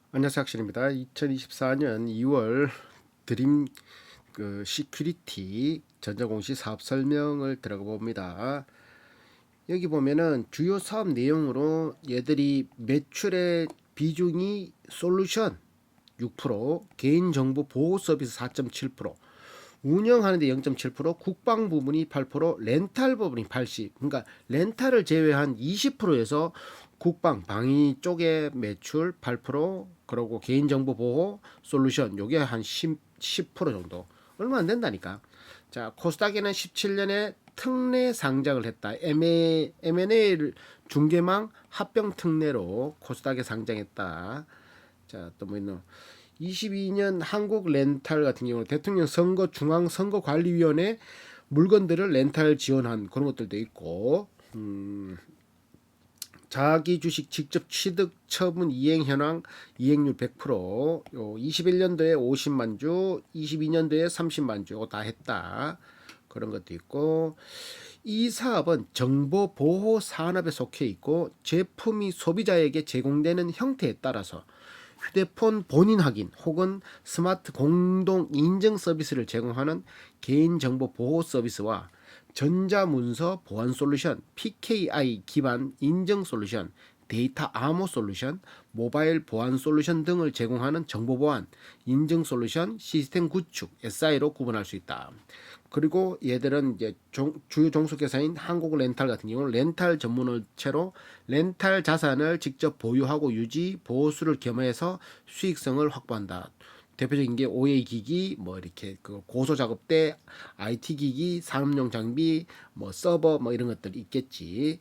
안녕하세요, 학신입니다. 2024년 2월 드림 시큐리티 전자공시 사업 설명을 들어가 봅니다. 여기 보면은 주요 사업 내용으로 얘들이 매출의 비중이 솔루션 6%, 개인정보 보호 서비스 4.7%, 운영하는데 0.7%, 국방 부분이 8%, 렌탈 부분이 80%. 그러니까 렌탈을 제외한 20%에서 국방 방위 쪽의 매출 8%, 그리고 개인정보 보호 솔루션 요게 한 10% 정도. 얼마 안 된다니까. 자, 코스닥에는 17년에 특례 상장을 했다. M&A 중개망 합병 특례로 코스닥에 상장했다. 자, 또 뭐 있노? 22년 한국 렌탈 같은 경우는 대통령 선거 중앙 선거관리위원회 물건들을 렌탈 지원한 그런 것들도 있고, 자기 주식 직접 취득 처분 이행 현황 이행률 100%, 21년도에 50만 주, 22년도에 30만 주 다 했다. 그런 것도 있고, 이 사업은 정보 보호 산업에 속해 있고 제품이 소비자에게 제공되는 형태에 따라서 휴대폰 본인 확인 혹은 스마트 공동 인증 서비스를 제공하는 개인정보 보호 서비스와 전자문서 보안 솔루션, PKI 기반 인증 솔루션, 데이터 암호 솔루션, 모바일 보안 솔루션 등을 제공하는 정보보안, 인증 솔루션, 시스템 구축, SI로 구분할 수 있다. 그리고 얘들은 이제 주요 종속회사인 한국렌탈 같은 경우는 렌탈 전문업체로 렌탈 자산을 직접 보유하고 유지, 보호수를 겸해서 수익성을 확보한다. 대표적인 게 OA 기기, 뭐 이렇게 그 고소 작업 때 IT 기기, 산업용 장비, 뭐 서버 뭐 이런 것들이 있겠지.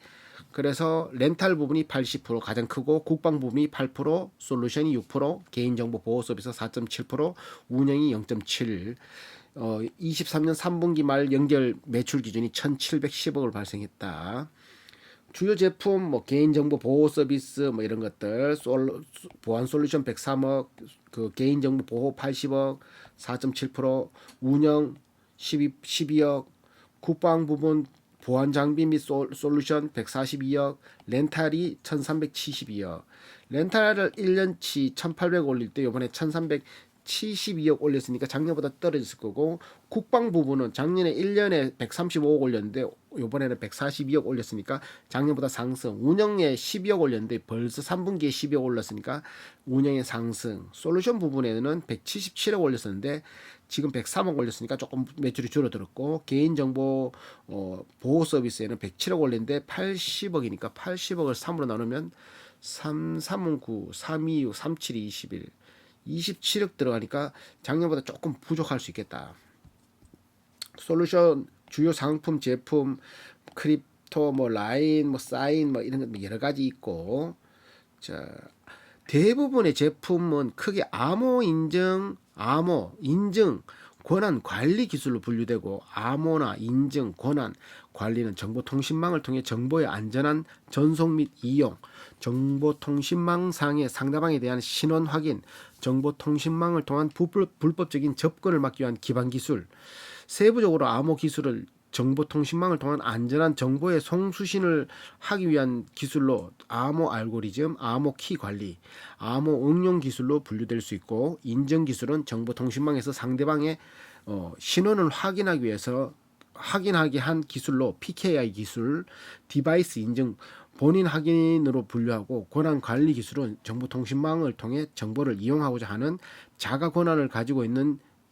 그래서 렌탈 부분이 80% 가장 크고 국방 부분이 8%, 솔루션이 6%, 개인정보 보호 서비스 4.7%, 운영이 0.7%. 23년 3분기 말 연결 매출 기준이 1,710억을 발생했다. 주요 제품 뭐 개인정보 보호 서비스 뭐 이런 것들 보안 솔루션 103억, 그 개인정보 보호 80억, 4.7%, 운영 12억, 국방 부분 보안 장비 및 솔루션 142억, 렌탈이 1372억. 렌탈을 1년치 1800 올릴 때 이번에 1372억 올렸으니까 작년보다 떨어졌을 거고, 국방 부분은 작년에 1년에 135억 올렸는데 이번에는 142억 올렸으니까 작년보다 상승. 운영에 12억 올렸는데 벌써 3분기에 12억 올랐으니까 운영의 상승. 솔루션 부분에는 177억 올렸었는데 지금 103억 올렸으니까 조금 매출이 줄어들었고, 개인정보 보호 서비스에는 107억 올렸는데 80억이니까 80억을 3으로 나누면 3, 3은 9, 3, 2, 3, 7이 21, 27억 들어가니까 작년보다 조금 부족할 수 있겠다. 솔루션 주요 상품 제품 크립토 뭐 라인 뭐 사인 뭐 이런 거 여러 가지 있고, 자, 대부분의 제품은 크게 암호 인증 권한 관리 기술로 분류되고, 암호나 인증 권한 관리는 정보통신망을 통해 정보의 안전한 전송 및 이용, 정보통신망상의 상대방에 대한 신원 확인, 정보통신망을 통한 불법적인 접근을 막기 위한 기반 기술, 세부적으로 암호 기술을 정보통신망을 통한 안전한 정보의 송수신을 하기 위한 기술로 암호 알고리즘, 암호 키 관리, 암호 응용 기술로 분류될 수 있고, 인증 기술은 정보통신망에서 상대방의 신원을 확인하기 위해서 확인하게 한 기술로 PKI 기술, 디바이스 인증, 본인 확인으로 분류하고, 권한 관리 기술은 정보통신망을 통해 정보를 이용하고자 하는 자가 권한을 가지고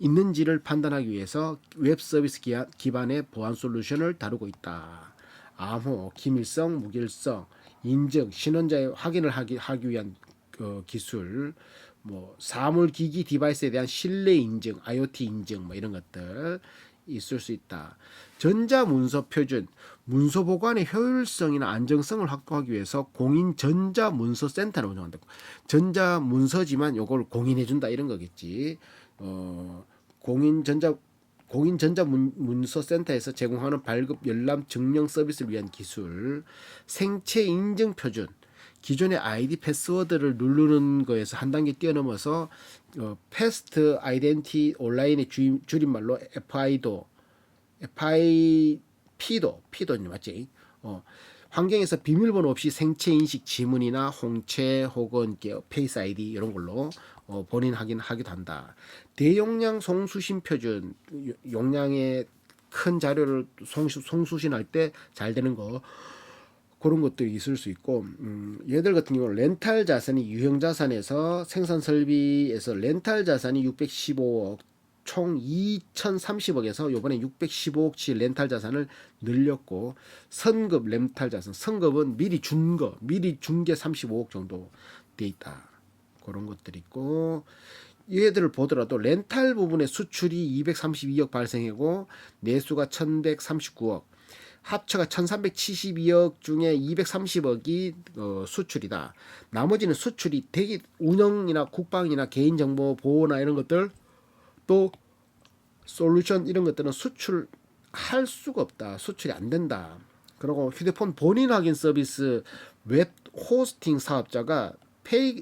있는지를 판단하기 위해서 웹 서비스 기반의 보안 솔루션을 다루고 있다. 암호, 기밀성, 무결성, 인증, 신원자의 확인을 하기 위한 기술, 뭐 사물 기기 디바이스에 대한 신뢰 인증, IoT 인증 뭐 이런 것들 있을 수 있다. 전자문서 표준, 문서 보관의 효율성이나 안정성을 확보하기 위해서 공인 전자문서 센터를 운영한다. 전자문서지만 요걸 공인해준다 이런 거겠지. 공인전자문서센터에서 제공하는 발급 열람 증명 서비스를 위한 기술, 생체 인증 표준, 기존의 아이디 패스워드를 누르는 거에서 한 단계 뛰어넘어서 패스트 아이덴티 온라인의 줄임말로 FIP도 맞지? 환경에서 비밀번호 없이 생체 인식 지문이나 홍채 혹은 페이스 아이디 이런 걸로 본인 확인하기도 한다. 대용량 송수신 표준, 용량의 큰 자료를 송수신할 때 잘 되는 거, 그런 것들이 있을 수 있고, 얘들 같은 경우는 렌탈 자산이 유형 자산에서 생산 설비에서 렌탈 자산이 615억, 총 2,030억에서 요번에 615억치 렌탈 자산을 늘렸고, 선급 렌탈 자산, 선급은 미리 준 게 35억 정도 돼 있다. 그런 것들이 있고, 얘들을 보더라도 렌탈 부분의 수출이 232억 발생하고 내수가 1139억, 합쳐가 1372억 중에 230억이 수출이다. 나머지는 수출이 대기 운영이나 국방이나 개인정보 보호나 이런 것들, 또 솔루션 이런 것들은 수출할 수가 없다. 수출이 안 된다. 그리고 휴대폰 본인 확인 서비스 웹 호스팅 사업자가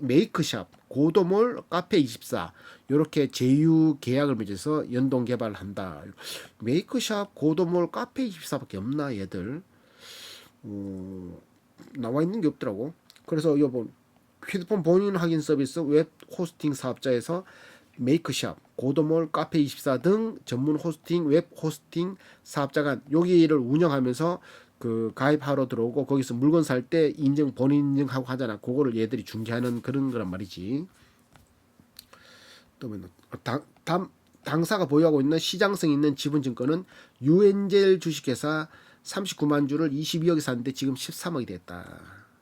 메이크샵, 고도몰, 카페24 이렇게 제휴 계약을 맺어서 연동 개발을 한다. 메이크샵, 고도몰, 카페24밖에 없나 얘들? 나와 있는 게 없더라고. 그래서 이번 휴대폰 본인 확인 서비스 웹 호스팅 사업자에서 메이크샵, 고도몰, 카페24 등 전문 호스팅, 웹 호스팅 사업자가 여기를 운영하면서 그 가입하러 들어오고 거기서 물건 살 때 인증, 본인 인증하고 하잖아. 그거를 얘들이 중개하는 그런 거란 말이지. 또 뭐, 당사가 보유하고 있는 시장성 있는 지분증권은 유엔젤 주식회사 39만 주를 22억에 샀는데 지금 13억이 됐다.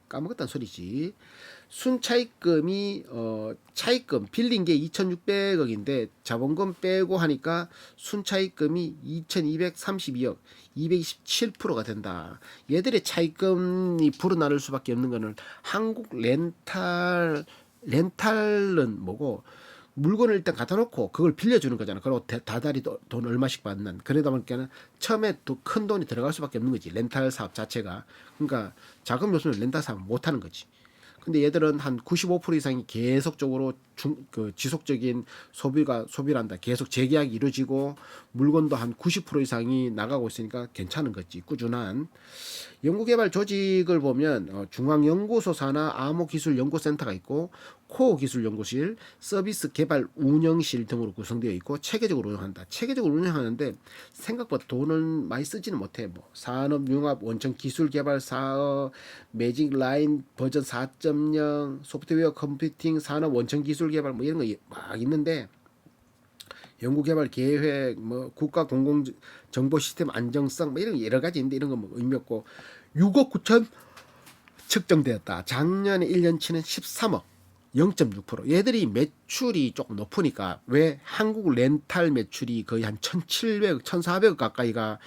까먹었다는 소리지. 순차익금이 차익금 빌린 게 2,600억인데 자본금 빼고 하니까 순차익금이 2,232억, 227%가 된다. 얘들의 차익금이 불어나를 수밖에 없는 거는 한국 렌탈은 뭐고, 물건을 일단 갖다 놓고 그걸 빌려주는 거잖아. 그리고 다달이 돈 얼마씩 받는. 그러다 보니까는 처음에 또 큰 돈이 들어갈 수밖에 없는 거지. 렌탈 사업 자체가. 그러니까 자금 요소는 렌탈 사업 못 하는 거지. 근데 얘들은 한 95% 이상이 계속적으로 지속적인 소비를 한다. 계속 재계약이 이루어지고 물건도 한 90% 이상이 나가고 있으니까 괜찮은 거지. 꾸준한. 연구개발 조직을 보면 중앙연구소 산하 암호기술연구센터가 있고 코어 기술연구실, 서비스 개발 운영실 등으로 구성되어 있고 체계적으로 운영한다. 체계적으로 운영하는데 생각보다 돈을 많이 쓰지는 못해. 뭐 산업융합 원천 기술 개발 사업, 매직 라인 버전 4.0, 소프트웨어 컴퓨팅 산업 원천 기술 개발 뭐 이런 거 막 있는데, 연구개발 계획, 뭐 국가 공공 정보 시스템 안정성 뭐 이런 여러 가지 있는데 이런 거 뭐 의미 없고, 6억 9천 측정되었다. 작년에 1년치는 13억. 0.6%. 얘들이 매출이 조금 높으니까, 왜 한국 렌탈 매출이 거의 한 1,700억, 1,400억 가까이가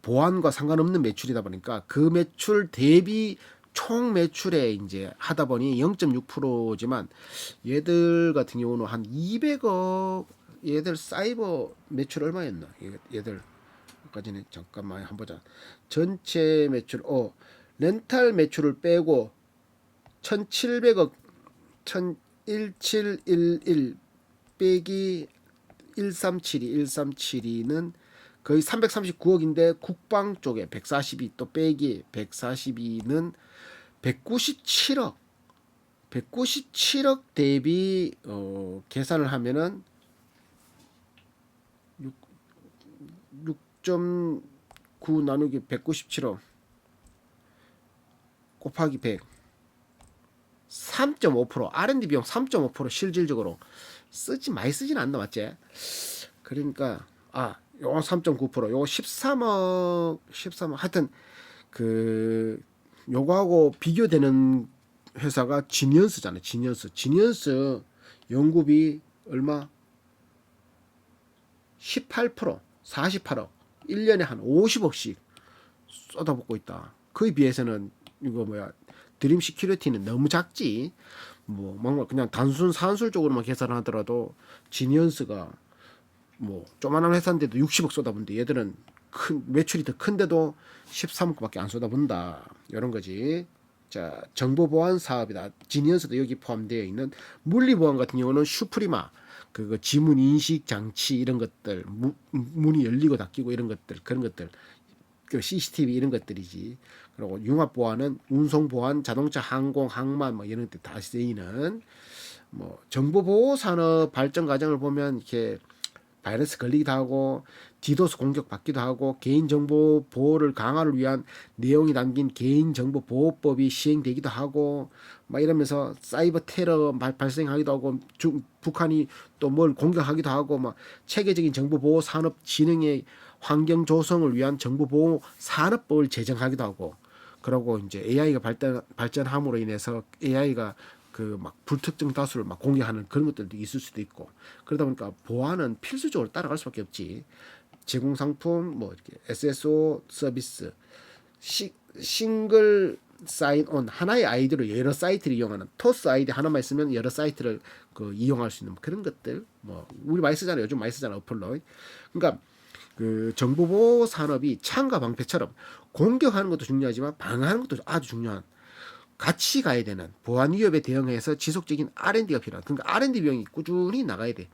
보안과 상관없는 매출이다 보니까 그 매출 대비 총 매출에 이제 하다 보니 0.6%지만 얘들 같은 경우는 한 200억. 얘들 사이버 매출 얼마였나? 얘들 아까 전에 잠깐만 한번 보자. 전체 매출 렌탈 매출을 빼고 1,700억 1711 빼기 1372는 거의 339억인데 국방 쪽에 142 또 빼기 142는 197억 대비 계산을 하면은 6.9 나누기 197억 곱하기 100 3.5% R&D 비용 3.5% 실질적으로 많이 쓰진 않나, 맞지? 그러니까 요거 3.9%, 요거 13억 하여튼 그 요거하고 비교되는 회사가 지니언스잖아요. 지니언스 연구비 얼마? 18%, 48억, 1년에 한 50억씩 쏟아붓고 있다. 그에 비해서는 이거 드림 시큐리티는 너무 작지. 뭐 뭔가 그냥 단순 산술 쪽으로만 계산하더라도 지니언스가 뭐 조만한 회사인데도 60억 쏟아붓는데 얘들은 매출이 더 큰데도 13억밖에 안 쏟아붓는다. 이런 거지. 자, 정보보안 사업이다. 지니언스도 여기 포함되어 있는. 물리보안 같은 경우는 슈프리마, 그거 지문 인식 장치 이런 것들, 문이 열리고 닫히고 이런 것들, 그런 것들, 그 CCTV 이런 것들이지. 그리고 융합 보안은 운송 보안, 자동차, 항공, 항만 뭐 이런 데 다 쓰이는 뭐 정보 보호 산업 발전 과정을 보면 이렇게 바이러스 걸리기도 하고 디도스 공격 받기도 하고 개인정보 보호를 강화를 위한 내용이 담긴 개인정보 보호법이 시행되기도 하고 막 이러면서 사이버 테러 발생하기도 하고 북한이 또 뭘 공격하기도 하고 막 체계적인 정보 보호 산업 진흥의 환경 조성을 위한 정보 보호 산업법을 제정하기도 하고 그러고 이제 AI가 발전함으로 인해서 AI가 그 막 불특정 다수를 막 공개하는 그런 것들도 있을 수도 있고 그러다 보니까 보안은 필수적으로 따라갈 수밖에 없지. 제공 상품 뭐 이렇게 SSO 서비스 싱글 사인온 하나의 아이디로 여러 사이트를 이용하는 토스 아이디 하나만 있으면 여러 사이트를 그 이용할 수 있는 뭐 그런 것들 뭐 우리 많이 쓰잖아요. 요즘 많이 쓰잖아 어플로. 그러니까 그 정보보호 산업이 창과 방패처럼 공격하는 것도 중요하지만 방어하는 것도 아주 중요한 같이 가야 되는 보안 위협에 대응해서 지속적인 R&D가 필요한 그러니까 R&D 비용이 꾸준히 나가야 돼.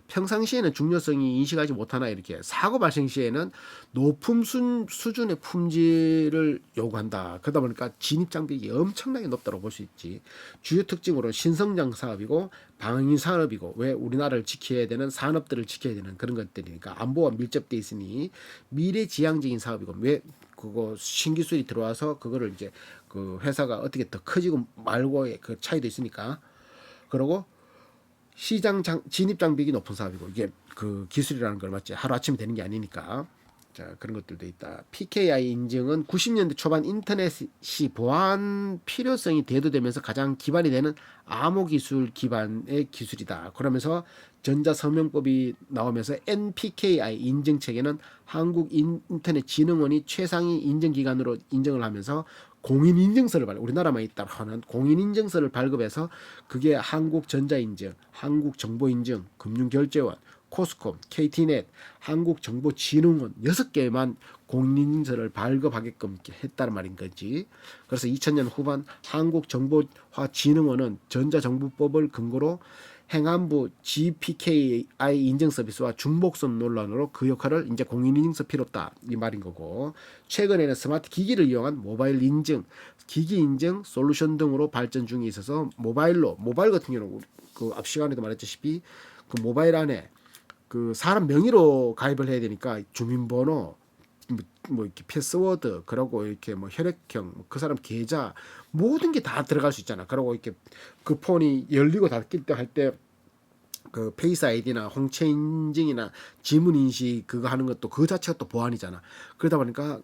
평상시에는 중요성이 인식하지 못하나 이렇게 사고 발생 시에는 높은 수준의 품질을 요구한다. 그러다 보니까 진입 장벽이 엄청나게 높다고 볼 수 있지. 주요 특징으로 신성장 사업이고 방위 산업이고 왜 우리나라를 지켜야 되는 산업들을 지켜야 되는 그런 것들이니까 안보와 밀접돼 있으니 미래지향적인 사업이고 왜 그거 신기술이 들어와서 그거를 이제 그 회사가 어떻게 더 커지고 말고의 그 차이도 있으니까 그러고 시장 진입 장벽이 높은 사업이고 이게 그 기술이라는 걸 맞지 하루 아침에 되는 게 아니니까 자 그런 것들도 있다. PKI 인증은 90년대 초반 인터넷이 보안 필요성이 대두되면서 가장 기반이 되는 암호 기술 기반의 기술이다. 그러면서 전자서명법이 나오면서 NPKI 인증 체계는 한국인터넷진흥원이 최상위 인증기관으로 인정을 하면서 공인인증서를 우리나라만 있다고 하는 공인인증서를 발급해서 그게 한국전자인증, 한국정보인증, 금융결제원, 코스콤, KT넷, 한국정보진흥원 6개만 공인인증서를 발급하게끔 했다는 말인 거지. 그래서 2000년 후반 한국정보화진흥원은 전자정보법을 근거로 행안부 GPKI 인증 서비스와 중복선 논란으로 그 역할을 이제 공인인증서 필요 없다 이 말인 거고 최근에는 스마트 기기를 이용한 모바일 인증, 기기 인증 솔루션 등으로 발전 중에 있어서 모바일 같은 경우는 그 앞 시간에도 말했다시피 그 모바일 안에 그 사람 명의로 가입을 해야 되니까 주민번호 뭐 이렇게 패스워드 그러고 이렇게 뭐 혈액형 그 사람 계좌 모든 게 다 들어갈 수 있잖아. 그러고 이렇게 그 폰이 열리고 닫힐 때 할 때 그 페이스 아이디나 홍채 인증이나 지문 인식 그거 하는 것도 그 자체가 또 보안이잖아. 그러다 보니까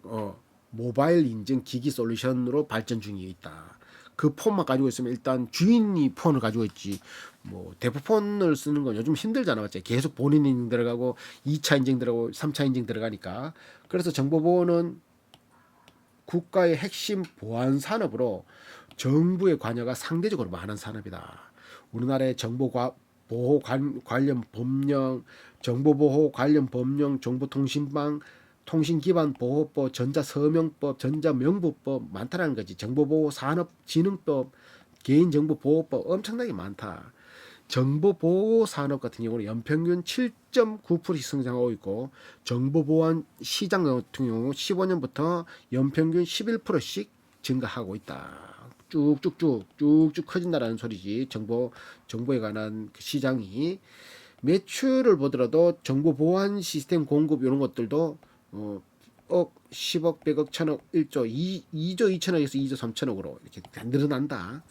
모바일 인증 기기 솔루션으로 발전 중에 있다. 그 폰만 가지고 있으면 일단 주인이 폰을 가지고 있지. 뭐 대포폰을 쓰는 건 요즘 힘들잖아, 맞지? 계속 본인 인증 들어가고 2차 인증 들어가고 3차 인증 들어가니까. 그래서 정보보호는 국가의 핵심 보안 산업으로 정부의 관여가 상대적으로 많은 산업이다. 우리나라의 정보보호 관련 법령, 정보보호 관련 법령, 정보통신망, 통신기반보호법, 전자서명법, 전자명부법 많다라는 거지. 정보보호 산업진흥법, 개인정보보호법 엄청나게 많다. 정보보호 산업 같은 경우는 연평균 7.9%씩 성장하고 있고 정보보안 시장 같은 경우 15년부터 연평균 11%씩 증가하고 있다. 쭉쭉 커진다라는 소리지. 정보에 관한 그 시장이 매출을 보더라도 정보 보안 시스템 공급 이런 것들도 억, 10억, 100억, 1000억, 1조, 2조 2천억에서 2조 3천억으로 이렇게 늘어난다.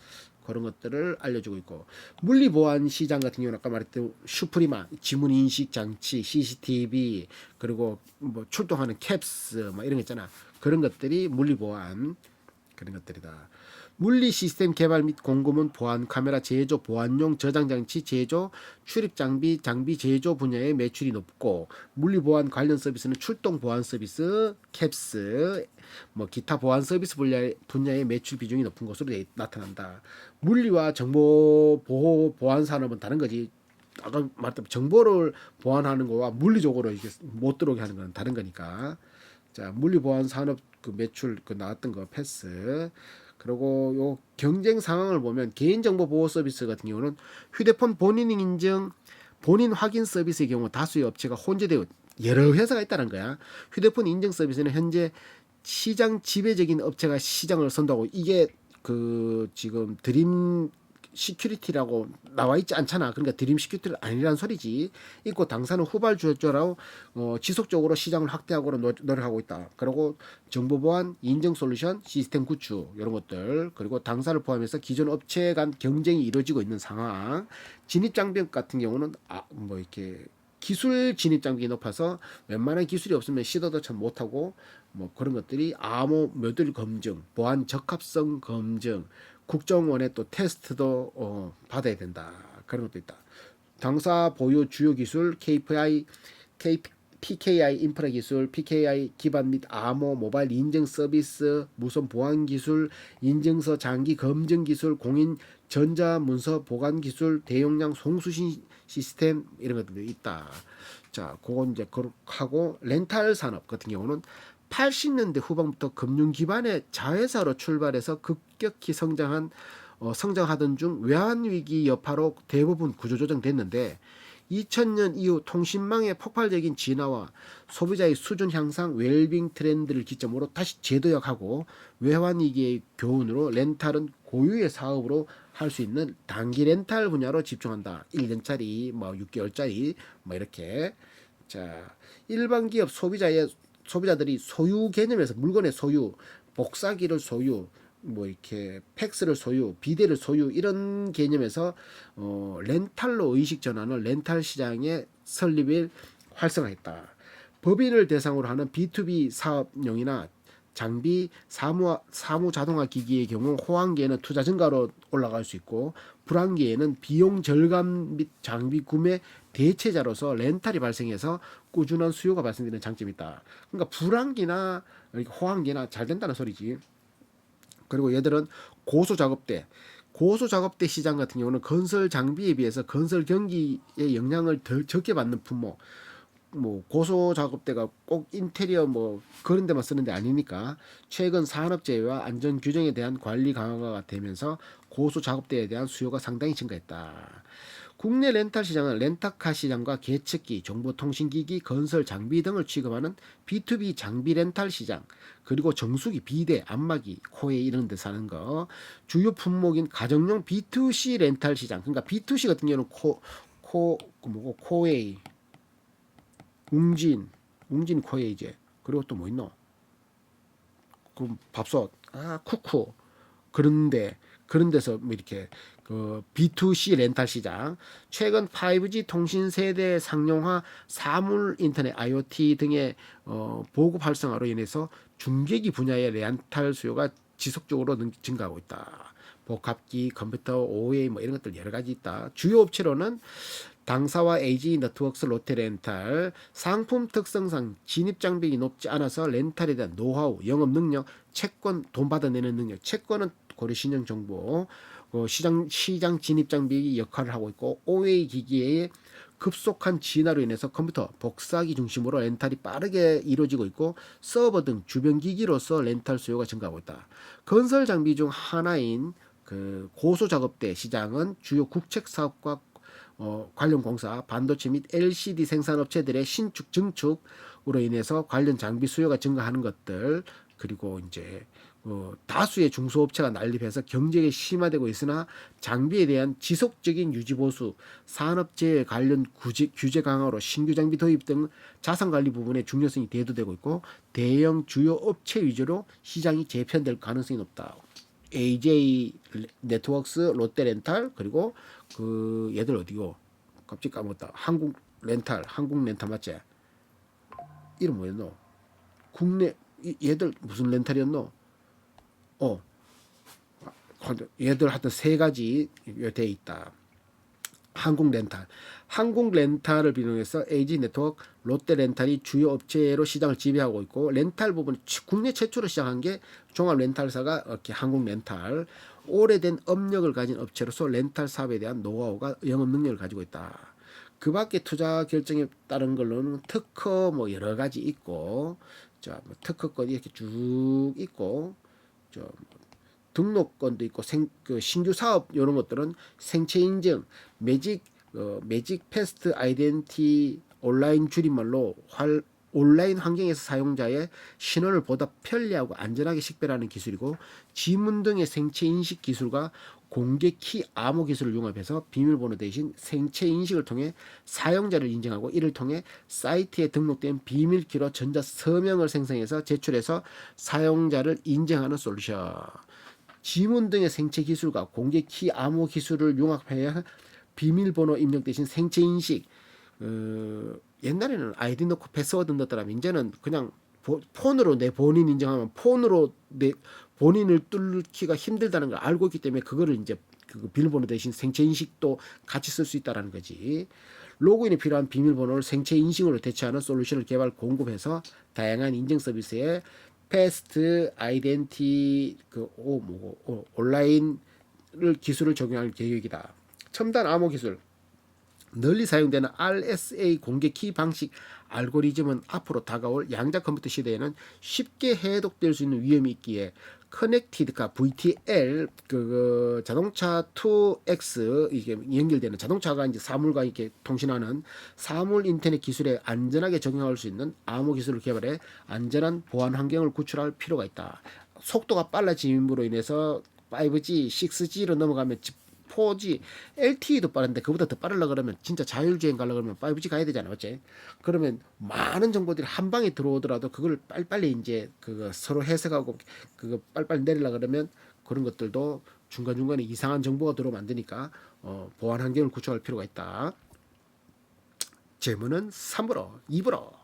그런 것들을 알려주고 있고 물리 보안 시장 같은 경우는 아까 말했던 슈프리마 지문 인식 장치, CCTV 그리고 뭐 출동하는 캡스 막 이런 거 있잖아. 그런 것들이 물리 보안 그런 것들이다. 물리 시스템 개발 및 공급은 보안 카메라 제조, 보안용 저장 장치 제조, 출입 장비 제조 분야의 매출이 높고 물리 보안 관련 서비스는 출동 보안 서비스, 캡스, 뭐 기타 보안 서비스 분야의 매출 비중이 높은 것으로 나타난다. 물리와 정보 보호 보안 산업은 다른 거지. 아까 말했던 정보를 보안하는 거와 물리적으로 이게 못 들어오게 하는 건 다른 거니까. 자, 물리 보안 산업 그 매출 그 나왔던 거 패스. 그리고 요 경쟁 상황을 보면 개인정보 보호 서비스 같은 경우는 휴대폰 본인 인증, 본인 확인 서비스의 경우 다수의 업체가 혼재되어 여러 회사가 있다는 거야. 휴대폰 인증 서비스는 현재 시장 지배적인 업체가 시장을 선도하고 이게 그 지금 드림 시큐리티라고 나와 있지 않잖아. 그러니까 드림 시큐리티는 아니란 소리지. 있고 당사는 후발주자로 지속적으로 시장을 확대하고 노력하고 있다. 그리고 정보 보안, 인증 솔루션, 시스템 구축 이런 것들 그리고 당사를 포함해서 기존 업체 간 경쟁이 이루어지고 있는 상황. 진입 장벽 같은 경우는 뭐 이렇게 기술 진입 장벽이 높아서 웬만한 기술이 없으면 시도도 참 못하고 뭐 그런 것들이 암호 모듈 검증, 보안 적합성 검증, 국정원의 또 테스트도 받아야 된다. 그런 것도 있다. 당사 보유 주요 기술 PKI 인프라 기술, PKI 기반 및 암호 모바일 인증 서비스, 무선 보안 기술, 인증서 장기 검증 기술, 공인 전자 문서 보관 기술, 대용량 송수신 시스템 이런 것들도 있다. 자, 그건 이제 그렇게 하고 렌탈 산업 같은 경우는 80년대 후반부터 금융 기반의 자회사로 출발해서 급격히 성장하던 중 외환 위기 여파로 대부분 구조조정됐는데 2000년 이후 통신망의 폭발적인 진화와 소비자의 수준 향상, 웰빙 트렌드를 기점으로 다시 재도약하고 외환 위기의 교훈으로 렌탈은 고유의 사업으로 할 수 있는 단기 렌탈 분야로 집중한다. 1년짜리, 뭐 6개월짜리, 뭐 이렇게. 자, 일반 기업 소비자들이 소유 개념에서 물건의 소유, 복사기를 소유, 뭐 이렇게 팩스를 소유, 비데를 소유 이런 개념에서 렌탈로 의식 전환을 렌탈 시장의 설립을 활성화했다. 법인을 대상으로 하는 B2B 사업용이나 장비, 사무 자동화 기기의 경우 호황기에는 투자 증가로 올라갈 수 있고 불황기에는 비용 절감 및 장비 구매 대체자로서 렌탈이 발생해서 꾸준한 수요가 발생되는 장점이 있다. 그러니까 불황기나 호황기나 잘 된다는 소리지. 그리고 얘들은 고소작업대 시장 같은 경우는 건설 장비에 비해서 건설 경기의 영향을 더 적게 받는 품목. 뭐 고소작업대가 꼭 인테리어 뭐 그런 데만 쓰는 데 아니니까 최근 산업재해와 안전 규정에 대한 관리 강화가 되면서 고소작업대에 대한 수요가 상당히 증가했다. 국내 렌탈 시장은 렌터카 시장과 계측기, 정보통신기기, 건설 장비 등을 취급하는 B2B 장비 렌탈 시장, 그리고 정수기, 비데, 안마기, 코에 이런 데 사는 거, 주요 품목인 가정용 B2C 렌탈 시장, 그러니까 B2C 같은 경우는 코웨이, 웅진 코에 이제 그리고 또 뭐 있노? 그럼 밥솥, 쿠쿠 그런 데서 뭐 이렇게 그 B2C 렌탈 시장, 최근 5G 통신 세대 상용화, 사물 인터넷, IoT 등의 보급 활성화로 인해서 중계기 분야의 렌탈 수요가 지속적으로 증가하고 있다. 복합기, 컴퓨터, OA 뭐 이런 것들 여러 가지 있다. 주요 업체로는 당사와 AG 네트워크스, 롯데렌탈. 상품 특성상 진입 장벽이 높지 않아서 렌탈에 대한 노하우, 영업 능력, 채권, 돈 받아내는 능력, 채권은 고려 신용 정보, 시장 진입 장벽이 역할을 하고 있고, OA 기기의 급속한 진화로 인해서 컴퓨터, 복사기 중심으로 렌탈이 빠르게 이루어지고 있고 서버 등 주변 기기로서 렌탈 수요가 증가하고 있다. 건설 장비 중 하나인 그 고소작업대 시장은 주요 국책 사업과 관련 공사, 반도체 및 LCD 생산업체들의 신축 증축으로 인해서 관련 장비 수요가 증가하는 것들, 그리고 이제 다수의 중소업체가 난립해서 경쟁이 심화되고 있으나 장비에 대한 지속적인 유지보수, 산업재해 관련 규제 강화로 신규 장비 도입 등 자산관리 부분의 중요성이 대두되고 있고 대형 주요 업체 위주로 시장이 재편될 가능성이 높다. AJ 네트워크스, 롯데렌탈, 그리고 그 얘들 어디고 갑자기 까먹었다. 한국 렌탈 맞지? 이름 뭐였노? 국내 얘들 무슨 렌탈이었노? 얘들 하여튼 세 가지 돼 있다. 한국 렌탈을 비롯해서 AG 네트워크, 롯데 렌탈이 주요 업체로 시장을 지배하고 있고 렌탈 부분 국내 최초로 시작한 게 종합 렌탈사가 이렇게 한국 렌탈. 오래된 업력을 가진 업체로서 렌탈 사업에 대한 노하우가 영업 능력을 가지고 있다. 그 밖에 투자 결정에 따른 걸로는 특허 뭐 여러 가지 있고, 자, 뭐 특허권이 이렇게 쭉 있고, 저 등록권도 있고 그 신규 사업 이런 것들은 생체 인증, 매직 패스트 아이덴티 온라인 줄임말로 온라인 환경에서 사용자의 신원을 보다 편리하고 안전하게 식별하는 기술이고, 지문 등의 생체 인식 기술과 공개 키 암호 기술을 융합해서 비밀번호 대신 생체 인식을 통해 사용자를 인증하고, 이를 통해 사이트에 등록된 비밀키로 전자 서명을 생성해서 제출해서 사용자를 인증하는 솔루션. 지문 등의 생체 기술과 공개 키 암호 기술을 융합해야 비밀번호 입력 대신 생체 인식. 옛날에는 아이디 넣고 패스워드 넣더라면, 이제는 그냥 폰으로 내 본인 인정하면 폰으로 내 본인을 뚫기가 힘들다는 걸 알고 있기 때문에, 그거를 이제 그 비밀번호 대신 생체 인식도 같이 쓸 수 있다라는 거지. 로그인에 필요한 비밀번호를 생체 인식으로 대체하는 솔루션을 개발 공급해서 다양한 인증 서비스에 패스트 아이덴티 온라인을 기술을 적용할 계획이다. 첨단 암호 기술. 널리 사용되는 RSA 공개 키 방식 알고리즘은 앞으로 다가올 양자 컴퓨터 시대에는 쉽게 해독될 수 있는 위험이 있기에, 커넥티드카 VTL 자동차 2X 이게 연결되는, 자동차가 이제 사물과 이렇게 통신하는 사물 인터넷 기술에 안전하게 적용할 수 있는 암호 기술을 개발해 안전한 보안 환경을 구출할 필요가 있다. 속도가 빨라짐으로 인해서 5G, 6G로 넘어가면 4G, LTE도 빠른데 그보다 더 빠르려 그러면, 진짜 자율주행 가려 그러면 5G 가야 되잖아, 어째? 그러면 많은 정보들이 한 방에 들어오더라도 그걸 빨리빨리 이제 그거 서로 해석하고 그거 빨리빨리 내리려 그러면, 그런 것들도 중간중간에 이상한 정보가 들어오면 안 되니까 보안 환경을 구축할 필요가 있다. 질문은 3으로, 2으로.